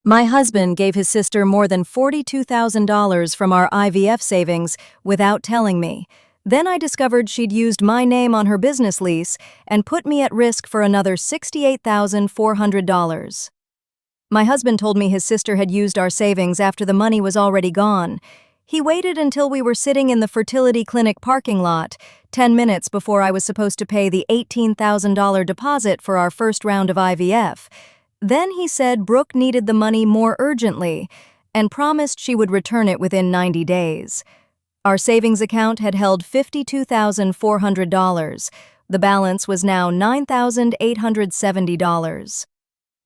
My husband gave his sister more than $42,000 from our IVF savings without telling me. Then I discovered she'd used my name on her business lease and put me at risk for another $68,400. My husband told me his sister had used our savings after the money was already gone. He waited until we were sitting in the fertility clinic parking lot, 10 minutes before I was supposed to pay the $18,000 deposit for our first round of IVF. Then he said Brooke needed the money more urgently and promised she would return it within 90 days. Our savings account had held $52,400. The balance was now $9,870.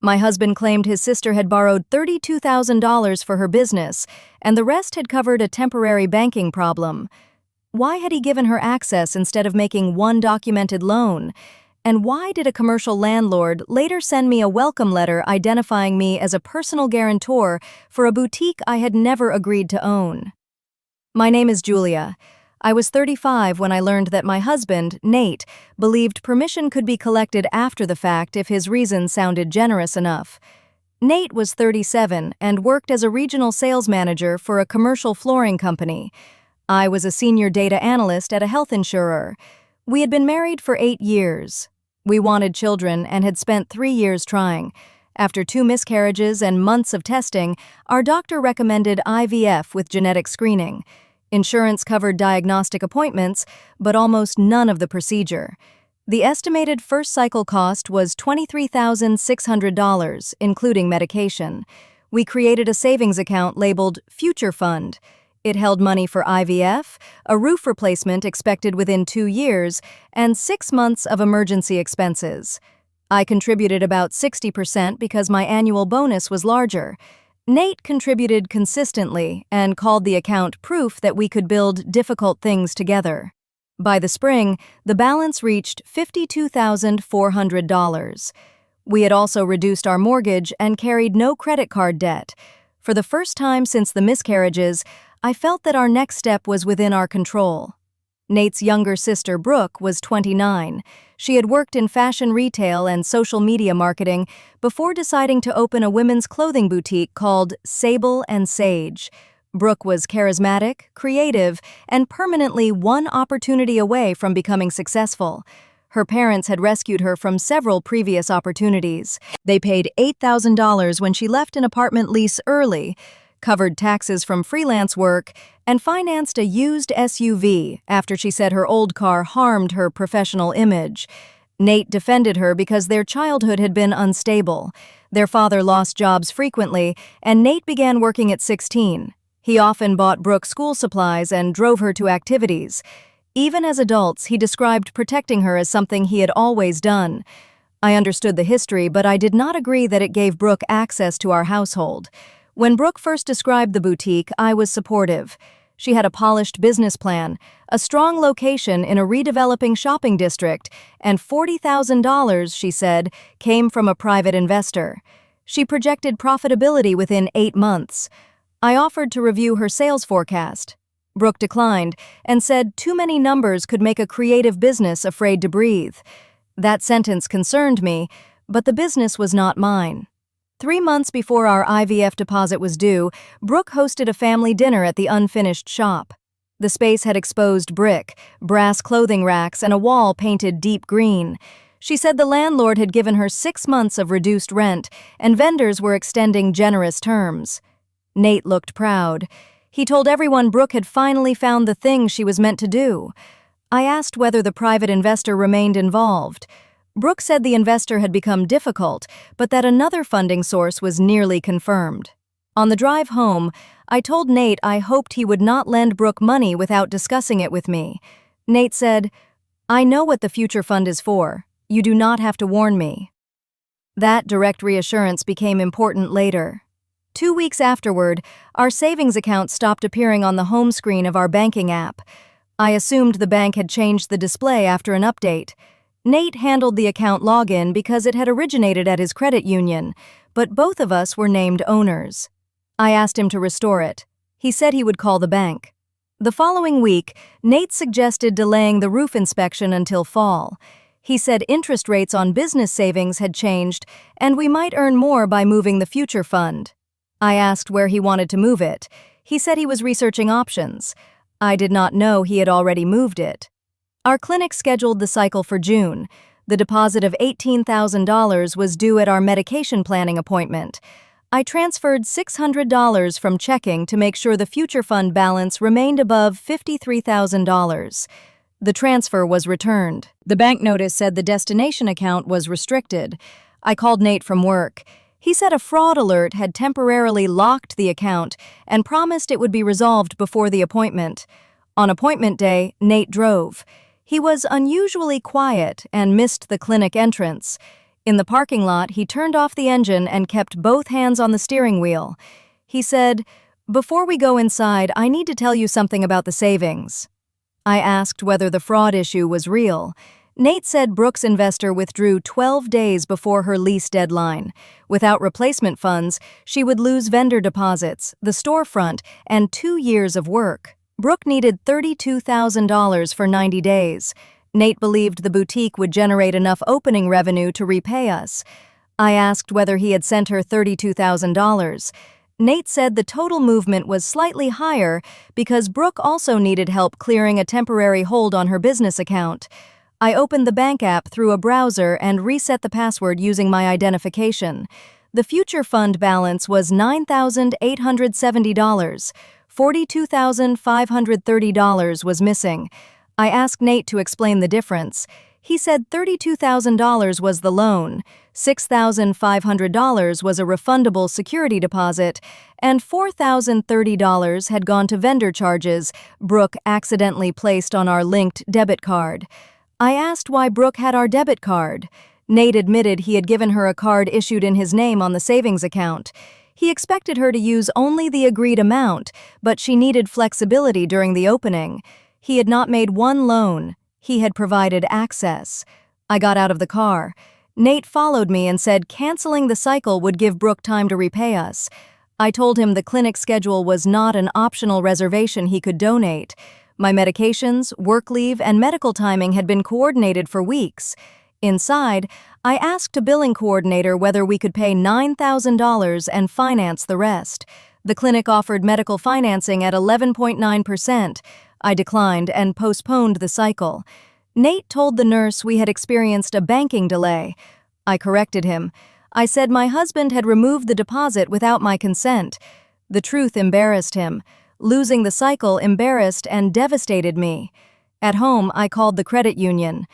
My husband claimed his sister had borrowed $32,000 for her business, and the rest had covered a temporary banking problem. Why had he given her access instead of making one documented loan? And why did a commercial landlord later send me a welcome letter identifying me as a personal guarantor for a boutique I had never agreed to own? My name is Julia. I was 35 when I learned that my husband, Nate, believed permission could be collected after the fact if his reason sounded generous enough. Nate was 37 and worked as a regional sales manager for a commercial flooring company. I was a senior data analyst at a health insurer. We had been married for 8 years. We wanted children and had spent 3 years trying. After 2 miscarriages and months of testing, our doctor recommended IVF with genetic screening. Insurance covered diagnostic appointments, but almost none of the procedure. The estimated first cycle cost was $23,600, including medication. We created a savings account labeled Future Fund. It held money for IVF, a roof replacement expected within 2 years, and 6 months of emergency expenses. I contributed about 60% because my annual bonus was larger. Nate contributed consistently and called the account proof that we could build difficult things together. By the spring, the balance reached $52,400. We had also reduced our mortgage and carried no credit card debt. For the first time since the miscarriages, I felt that our next step was within our control. Nate's younger sister, Brooke, was 29. She had worked in fashion retail and social media marketing before deciding to open a women's clothing boutique called Sable and Sage. Brooke was charismatic, creative, and permanently one opportunity away from becoming successful. Her parents had rescued her from several previous opportunities. They paid $8,000 when she left an apartment lease early, covered taxes from freelance work, and financed a used SUV after she said her old car harmed her professional image. Nate defended her because their childhood had been unstable. Their father lost jobs frequently, and Nate began working at 16. He often bought Brooke school supplies and drove her to activities. Even as adults, he described protecting her as something he had always done. I understood the history, but I did not agree that it gave Brooke access to our household. When Brooke first described the boutique, I was supportive. She had a polished business plan, a strong location in a redeveloping shopping district, and $40,000, she said, came from a private investor. She projected profitability within 8 months. I offered to review her sales forecast. Brooke declined and said too many numbers could make a creative business afraid to breathe. That sentence concerned me, but the business was not mine. 3 months before our IVF deposit was due, Brooke hosted a family dinner at the unfinished shop. The space had exposed brick, brass clothing racks, and a wall painted deep green. She said the landlord had given her 6 months of reduced rent, and vendors were extending generous terms. Nate looked proud. He told everyone Brooke had finally found the thing she was meant to do. I asked whether the private investor remained involved. Brooke said the investor had become difficult, but that another funding source was nearly confirmed. On the drive home, I told Nate I hoped he would not lend Brooke money without discussing it with me. Nate said, "I know what the future fund is for. You do not have to warn me." That direct reassurance became important later. 2 weeks afterward, our savings account stopped appearing on the home screen of our banking app. I assumed the bank had changed the display after an update. Nate handled the account login because it had originated at his credit union, but both of us were named owners. I asked him to restore it. He said he would call the bank. The following week, Nate suggested delaying the roof inspection until fall. He said interest rates on business savings had changed, and we might earn more by moving the future fund. I asked where he wanted to move it. He said he was researching options. I did not know he had already moved it. Our clinic scheduled the cycle for June. The deposit of $18,000 was due at our medication planning appointment. I transferred $600 from checking to make sure the future fund balance remained above $53,000. The transfer was returned. The bank notice said the destination account was restricted. I called Nate from work. He said a fraud alert had temporarily locked the account and promised it would be resolved before the appointment. On appointment day, Nate drove. He was unusually quiet and missed the clinic entrance. In the parking lot, he turned off the engine and kept both hands on the steering wheel. He said, "Before we go inside, I need to tell you something about the savings." I asked whether the fraud issue was real. Nate said Brooke's investor withdrew 12 days before her lease deadline. Without replacement funds, she would lose vendor deposits, the storefront, and 2 years of work. Brooke needed $32,000 for 90 days. Nate believed the boutique would generate enough opening revenue to repay us. I asked whether he had sent her $32,000. Nate said the total movement was slightly higher because Brooke also needed help clearing a temporary hold on her business account. I opened the bank app through a browser and reset the password using my identification. The future fund balance was $9,870. $42,530 was missing. I asked Nate to explain the difference. He said $32,000 was the loan, $6,500 was a refundable security deposit, and $4,030 had gone to vendor charges Brooke accidentally placed on our linked debit card. I asked why Brooke had our debit card. Nate admitted he had given her a card issued in his name on the savings account. He expected her to use only the agreed amount, but she needed flexibility during the opening. He had not made one loan. He had provided access. I got out of the car. Nate followed me and said canceling the cycle would give Brooke time to repay us. I told him the clinic schedule was not an optional reservation he could donate. My medications, work leave, and medical timing had been coordinated for weeks. Inside, I asked a billing coordinator whether we could pay $9,000 and finance the rest. The clinic offered medical financing at 11.9%. I declined and postponed the cycle. Nate told the nurse we had experienced a banking delay. I corrected him. I said my husband had removed the deposit without my consent. The truth embarrassed him. Losing the cycle embarrassed and devastated me. At home, I called the credit union.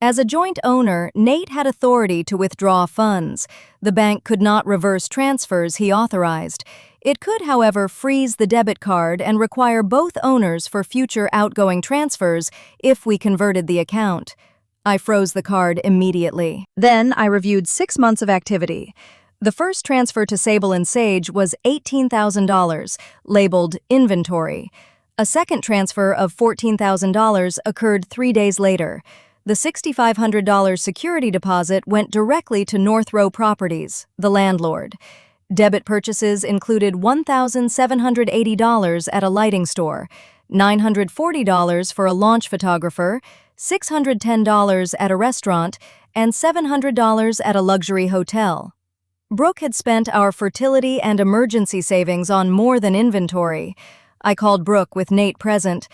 As a joint owner, Nate had authority to withdraw funds. The bank could not reverse transfers he authorized. It could, however, freeze the debit card and require both owners for future outgoing transfers if we converted the account. I froze the card immediately. Then I reviewed 6 months of activity. The first transfer to Sable and Sage was $18,000, labeled inventory. A second transfer of $14,000 occurred 3 days later. The $6,500 security deposit went directly to North Row Properties, the landlord. Debit purchases included $1,780 at a lighting store, $940 for a launch photographer, $610 at a restaurant, and $700 at a luxury hotel. Brooke had spent our fertility and emergency savings on more than inventory. I called Brooke with Nate present.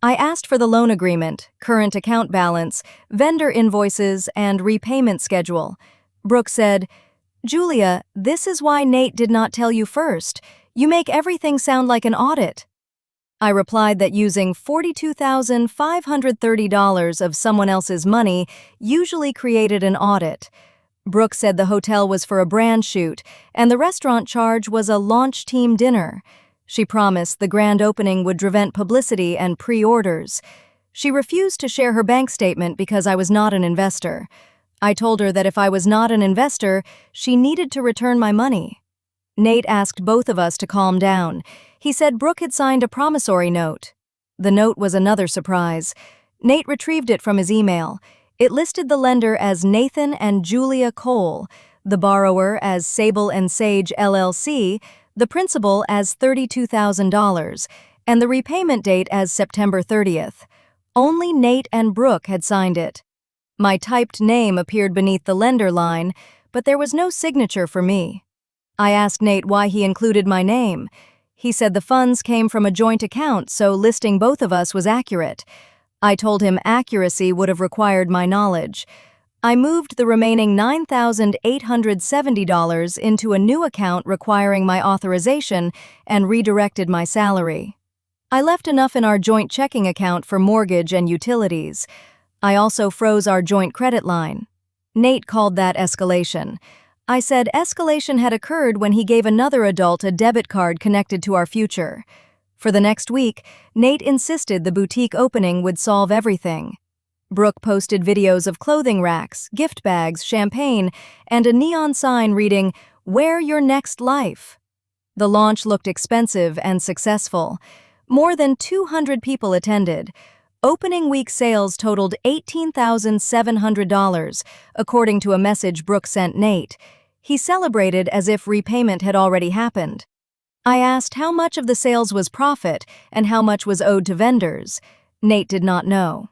I asked for the loan agreement, current account balance, vendor invoices, and repayment schedule. Brooke said, "Julia, this is why Nate did not tell you first. You make everything sound like an audit." I replied that using $42,530 of someone else's money usually created an audit. Brooke said the hotel was for a brand shoot, and the restaurant charge was a launch team dinner. She promised the grand opening would prevent publicity and pre-orders. She refused to share her bank statement because I was not an investor. I told her that if I was not an investor, she needed to return my money. Nate asked both of us to calm down. He said Brooke had signed a promissory note. The note was another surprise. Nate retrieved it from his email. It listed the lender as Nathan and Julia Cole, the borrower as Sable and Sage LLC, the principal as $32,000, and the repayment date as September 30th. Only Nate and Brooke had signed it. My typed name appeared beneath the lender line, but there was no signature for me. I asked Nate why he included my name. He said the funds came from a joint account, so listing both of us was accurate. I told him accuracy would have required my knowledge. I moved the remaining $9,870 into a new account requiring my authorization and redirected my salary. I left enough in our joint checking account for mortgage and utilities. I also froze our joint credit line. Nate called that escalation. I said escalation had occurred when he gave another adult a debit card connected to our future. For the next week, Nate insisted the boutique opening would solve everything. Brooke posted videos of clothing racks, gift bags, champagne, and a neon sign reading, "Wear your next life." The launch looked expensive and successful. More than 200 people attended. Opening week sales totaled $18,700, according to a message Brooke sent Nate. He celebrated as if repayment had already happened. I asked how much of the sales was profit and how much was owed to vendors. Nate did not know.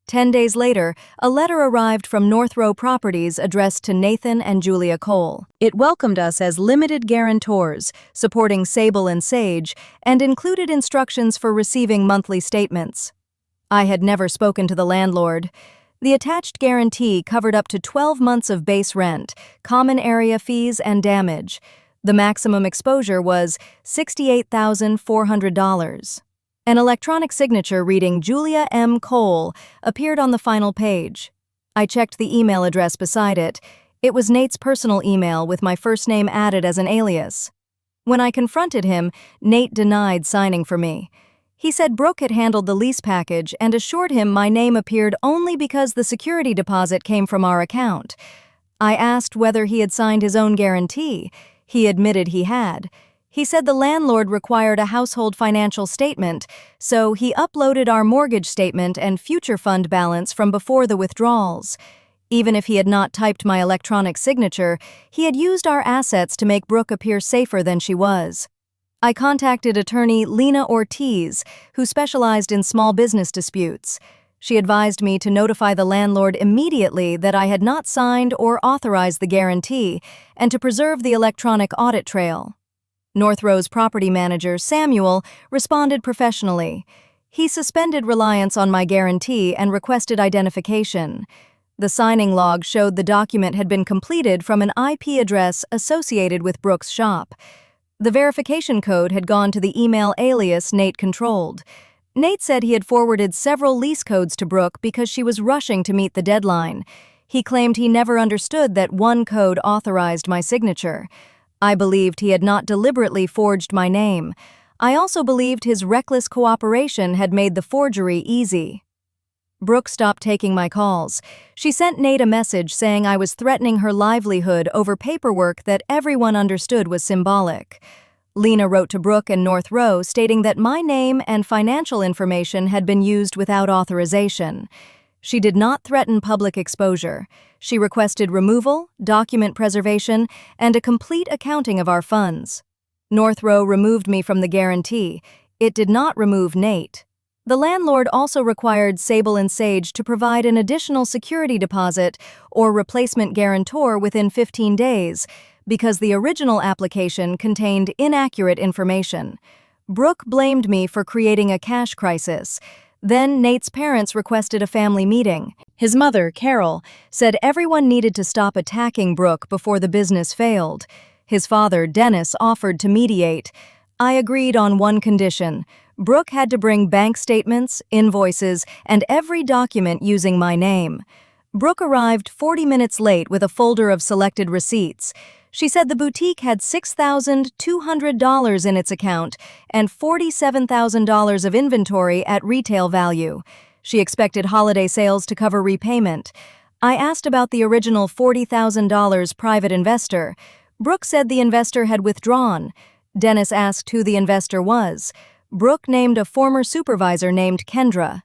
10 days later, a letter arrived from North Row Properties addressed to Nathan and Julia Cole. It welcomed us as limited guarantors, supporting Sable and Sage, and included instructions for receiving monthly statements. I had never spoken to the landlord. The attached guarantee covered up to 12 months of base rent, common area fees, and damage. The maximum exposure was $68,400. An electronic signature reading Julia M. Cole appeared on the final page. I checked the email address beside it. It was Nate's personal email with my first name added as an alias. When I confronted him, Nate denied signing for me. He said Brooke had handled the lease package and assured him my name appeared only because the security deposit came from our account. I asked whether he had signed his own guarantee. He admitted he had. He said the landlord required a household financial statement, so he uploaded our mortgage statement and future fund balance from before the withdrawals. Even if he had not typed my electronic signature, he had used our assets to make Brooke appear safer than she was. I contacted attorney Lena Ortiz, who specialized in small business disputes. She advised me to notify the landlord immediately that I had not signed or authorized the guarantee, and to preserve the electronic audit trail. North Row's property manager, Samuel, responded professionally. He suspended reliance on my guarantee and requested identification. The signing log showed the document had been completed from an IP address associated with Brooke's shop. The verification code had gone to the email alias Nate controlled. Nate said he had forwarded several lease codes to Brooke because she was rushing to meet the deadline. He claimed he never understood that one code authorized my signature. I believed he had not deliberately forged my name. I also believed his reckless cooperation had made the forgery easy. Brooke stopped taking my calls. She sent Nate a message saying I was threatening her livelihood over paperwork that everyone understood was symbolic. Lena wrote to Brooke and North Row stating that my name and financial information had been used without authorization. She did not threaten public exposure. She requested removal, document preservation, and a complete accounting of our funds. North Row removed me from the guarantee. It did not remove Nate. The landlord also required Sable and Sage to provide an additional security deposit or replacement guarantor within 15 days because the original application contained inaccurate information. Brooke blamed me for creating a cash crisis. Then Nate's parents requested a family meeting. His mother, Carol, said everyone needed to stop attacking Brooke before the business failed. His father, Dennis, offered to mediate. I agreed on one condition. Brooke had to bring bank statements, invoices, and every document using my name. Brooke arrived 40 minutes late with a folder of selected receipts. She said the boutique had $6,200 in its account and $47,000 of inventory at retail value. She expected holiday sales to cover repayment. I asked about the original $40,000 private investor. Brooke said the investor had withdrawn. Dennis asked who the investor was. Brooke named a former supervisor named Kendra.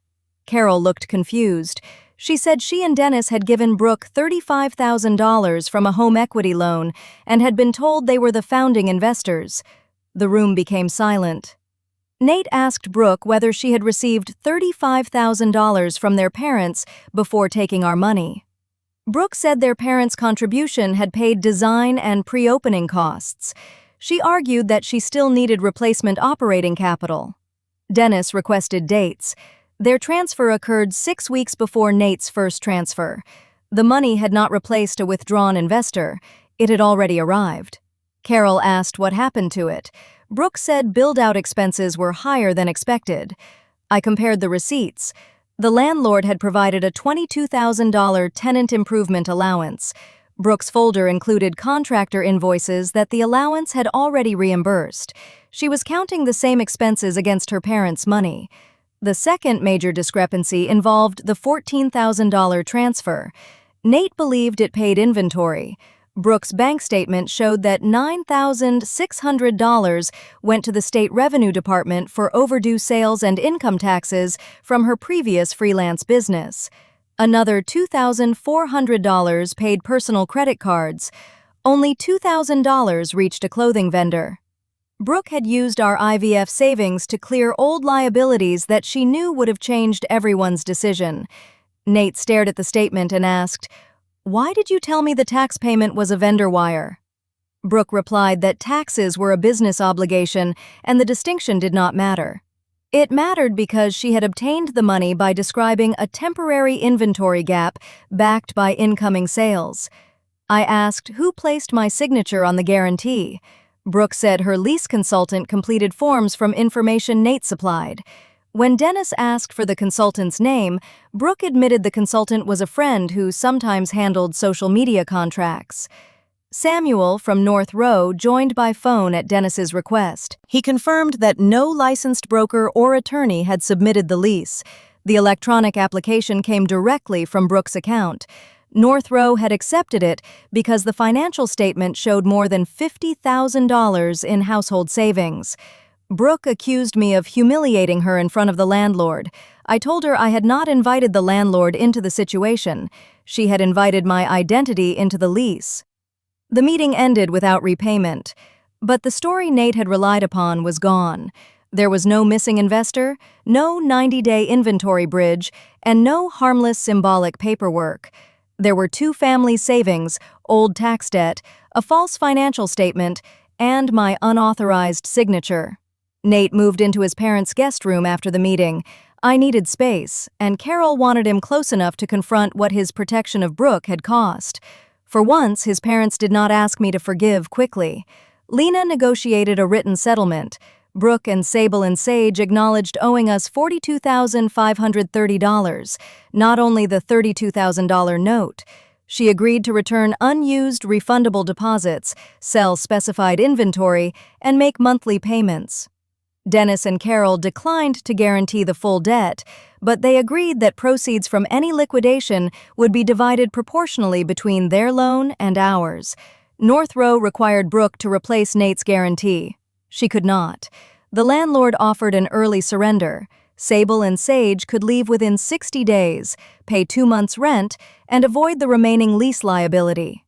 Carol looked confused. She said she and Dennis had given Brooke $35,000 from a home equity loan and had been told they were the founding investors. The room became silent. Nate asked Brooke whether she had received $35,000 from their parents before taking our money. Brooke said their parents' contribution had paid design and pre-opening costs. She argued that she still needed replacement operating capital. Dennis requested dates. Their transfer occurred 6 weeks before Nate's first transfer. The money had not replaced a withdrawn investor. It had already arrived. Carol asked what happened to it. Brooke said build-out expenses were higher than expected. I compared the receipts. The landlord had provided a $22,000 tenant improvement allowance. Brooke's folder included contractor invoices that the allowance had already reimbursed. She was counting the same expenses against her parents' money. The second major discrepancy involved the $14,000 transfer. Nate believed it paid inventory. Brooke's bank statement showed that $9,600 went to the State Revenue Department for overdue sales and income taxes from her previous freelance business. Another $2,400 paid personal credit cards. Only $2,000 reached a clothing vendor. Brooke had used our IVF savings to clear old liabilities that she knew would have changed everyone's decision. Nate stared at the statement and asked, "Why did you tell me the tax payment was a vendor wire?" Brooke replied that taxes were a business obligation and the distinction did not matter. It mattered because she had obtained the money by describing a temporary inventory gap backed by incoming sales. I asked who placed my signature on the guarantee. Brooke said her lease consultant completed forms from information Nate supplied. When Dennis asked for the consultant's name, Brooke admitted the consultant was a friend who sometimes handled social media contracts. Samuel from North Row joined by phone at Dennis's request. He confirmed that no licensed broker or attorney had submitted the lease. The electronic application came directly from Brooke's account. North Row had accepted it because the financial statement showed more than $50,000 in household savings. Brooke accused me of humiliating her in front of the landlord. I told her I had not invited the landlord into the situation. She had invited my identity into the lease. The meeting ended without repayment. But the story Nate had relied upon was gone. There was no missing investor, no 90-day inventory bridge, and no harmless symbolic paperwork. There were 2 family savings, old tax debt, a false financial statement, and my unauthorized signature. Nate moved into his parents' guest room after the meeting. I needed space, and Carol wanted him close enough to confront what his protection of Brooke had cost. For once, his parents did not ask me to forgive quickly. Lena negotiated a written settlement. Brooke and Sable and Sage acknowledged owing us $42,530, not only the $32,000 note. She agreed to return unused refundable deposits, sell specified inventory, and make monthly payments. Dennis and Carol declined to guarantee the full debt, but they agreed that proceeds from any liquidation would be divided proportionally between their loan and ours. North Row required Brooke to replace Nate's guarantee. She could not. The landlord offered an early surrender. Sable and Sage could leave within 60 days, pay 2 months' rent, and avoid the remaining lease liability.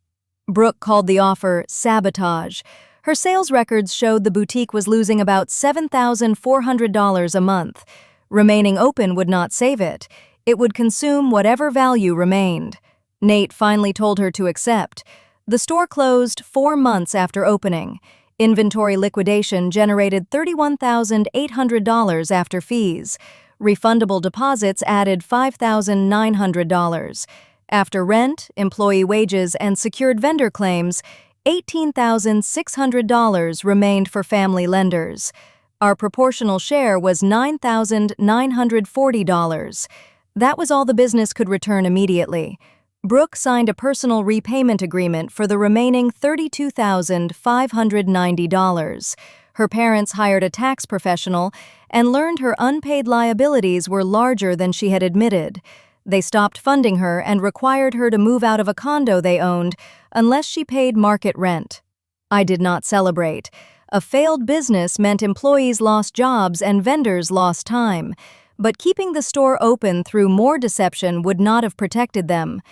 Brooke called the offer sabotage. Her sales records showed the boutique was losing about $7,400 a month. Remaining open would not save it. It would consume whatever value remained. Nate finally told her to accept. The store closed 4 months after opening. Inventory liquidation generated $31,800 after fees. Refundable deposits added $5,900. After rent, employee wages, and secured vendor claims, $18,600 remained for family lenders. Our proportional share was $9,940. That was all the business could return immediately. Brooke signed a personal repayment agreement for the remaining $32,590. Her parents hired a tax professional and learned her unpaid liabilities were larger than she had admitted. They stopped funding her and required her to move out of a condo they owned unless she paid market rent. I did not celebrate. A failed business meant employees lost jobs and vendors lost time, but keeping the store open through more deception would not have protected them.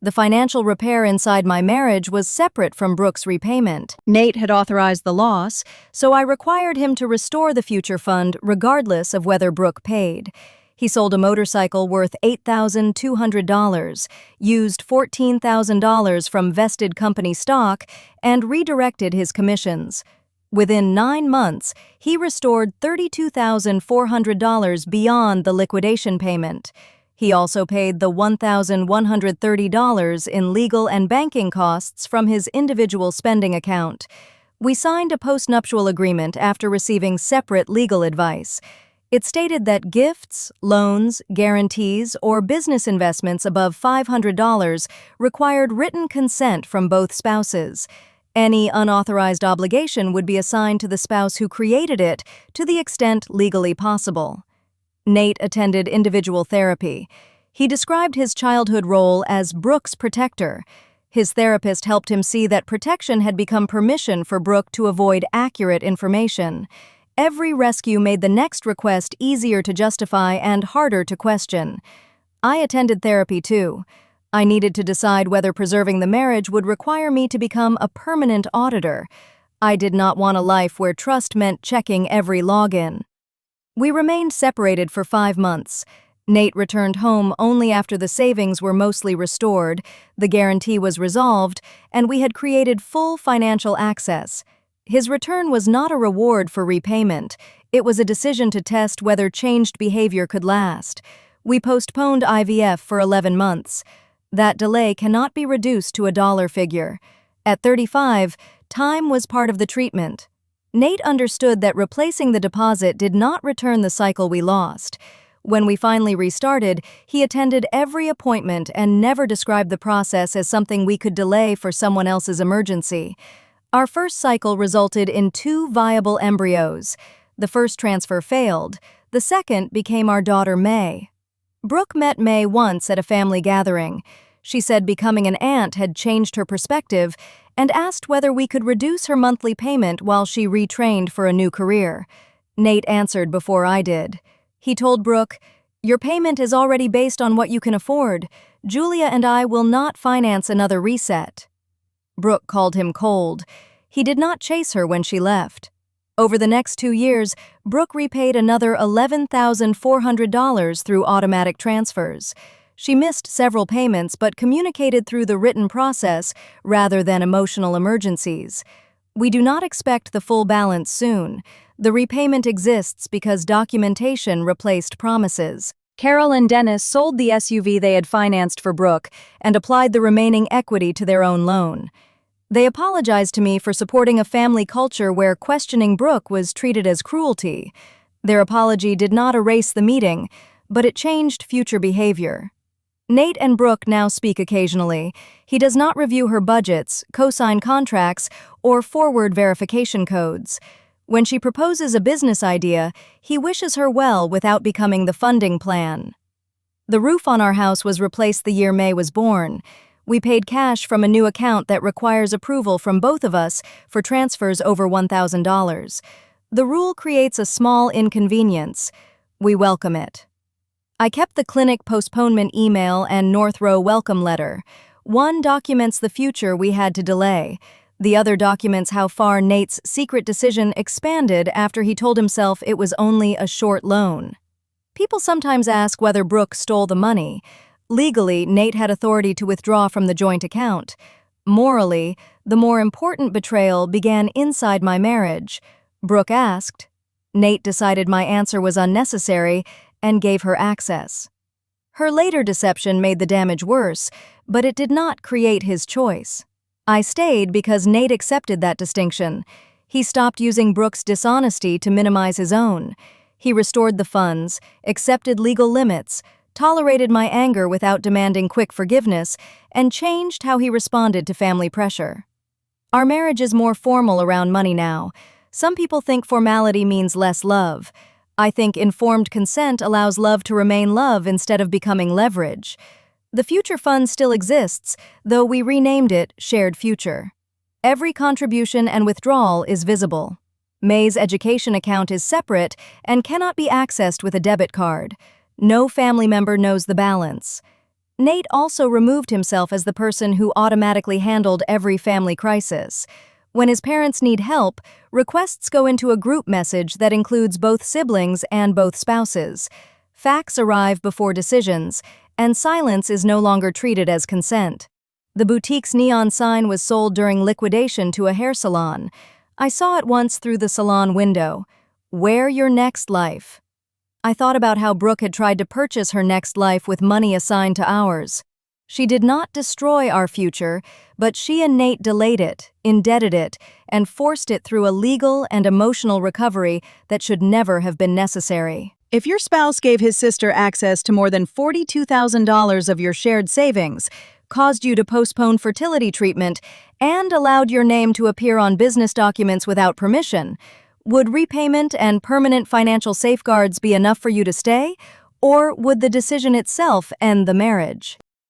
The financial repair inside my marriage was separate from Brooke's repayment. Nate had authorized the loss, so I required him to restore the future fund regardless of whether Brooke paid. He sold a motorcycle worth $8,200, used $14,000 from vested company stock, and redirected his commissions. Within 9 months, he restored $32,400 beyond the liquidation payment. He also paid the $1,130 in legal and banking costs from his individual spending account. We signed a postnuptial agreement after receiving separate legal advice. It stated that gifts, loans, guarantees, or business investments above $500 required written consent from both spouses. Any unauthorized obligation would be assigned to the spouse who created it to the extent legally possible. Nate attended individual therapy. He described his childhood role as Brooke's protector. His therapist helped him see that protection had become permission for Brooke to avoid accurate information. Every rescue made the next request easier to justify and harder to question. I attended therapy too. I needed to decide whether preserving the marriage would require me to become a permanent auditor. I did not want a life where trust meant checking every login. We remained separated for 5 months. Nate returned home only after the savings were mostly restored, the guarantee was resolved, and we had created full financial access. His return was not a reward for repayment. It was a decision to test whether changed behavior could last. We postponed IVF for 11 months. That delay cannot be reduced to a dollar figure. At 35, time was part of the treatment. Nate understood that replacing the deposit did not return the cycle we lost. When we finally restarted, he attended every appointment and never described the process as something we could delay for someone else's emergency. Our first cycle resulted in 2 viable embryos. The first transfer failed. The second became our daughter May. Brooke met May once at a family gathering. She said becoming an aunt had changed her perspective and asked whether we could reduce her monthly payment while she retrained for a new career. Nate answered before I did. He told Brooke, "Your payment is already based on what you can afford. Julia and I will not finance another reset." Brooke called him cold. He did not chase her when she left. Over the next 2 years, Brooke repaid another $11,400 through automatic transfers. She missed several payments but communicated through the written process rather than emotional emergencies. We do not expect the full balance soon. The repayment exists because documentation replaced promises. Carol and Dennis sold the SUV they had financed for Brooke and applied the remaining equity to their own loan. They apologized to me for supporting a family culture where questioning Brooke was treated as cruelty. Their apology did not erase the meeting, but it changed future behavior. Nate and Brooke now speak occasionally. He does not review her budgets, co-sign contracts, or forward verification codes. When she proposes a business idea, he wishes her well without becoming the funding plan. The roof on our house was replaced the year May was born. We paid cash from a new account that requires approval from both of us for transfers over $1,000. The rule creates a small inconvenience. We welcome it. I kept the clinic postponement email and North Row welcome letter. One documents the future we had to delay. The other documents how far Nate's secret decision expanded after he told himself it was only a short loan. People sometimes ask whether Brooke stole the money. Legally, Nate had authority to withdraw from the joint account. Morally, the more important betrayal began inside my marriage. Brooke asked. Nate decided my answer was unnecessary and gave her access. Her later deception made the damage worse, but it did not create his choice. I stayed because Nate accepted that distinction. He stopped using Brooke's dishonesty to minimize his own. He restored the funds, accepted legal limits, tolerated my anger without demanding quick forgiveness, and changed how he responded to family pressure. Our marriage is more formal around money now. Some people think formality means less love. I think informed consent allows love to remain love instead of becoming leverage. The future fund still exists, though we renamed it Shared Future. Every contribution and withdrawal is visible. May's education account is separate and cannot be accessed with a debit card. No family member knows the balance. Nate also removed himself as the person who automatically handled every family crisis. When his parents need help, requests go into a group message that includes both siblings and both spouses. Facts arrive before decisions, and silence is no longer treated as consent. The boutique's neon sign was sold during liquidation to a hair salon. I saw it once through the salon window. Wear your next life. I thought about how Brooke had tried to purchase her next life with money assigned to ours. She did not destroy our future, but she and Nate delayed it, indebted it, and forced it through a legal and emotional recovery that should never have been necessary. If your spouse gave his sister access to more than $42,000 of your shared savings, caused you to postpone fertility treatment, and allowed your name to appear on business documents without permission, would repayment and permanent financial safeguards be enough for you to stay, or would the decision itself end the marriage?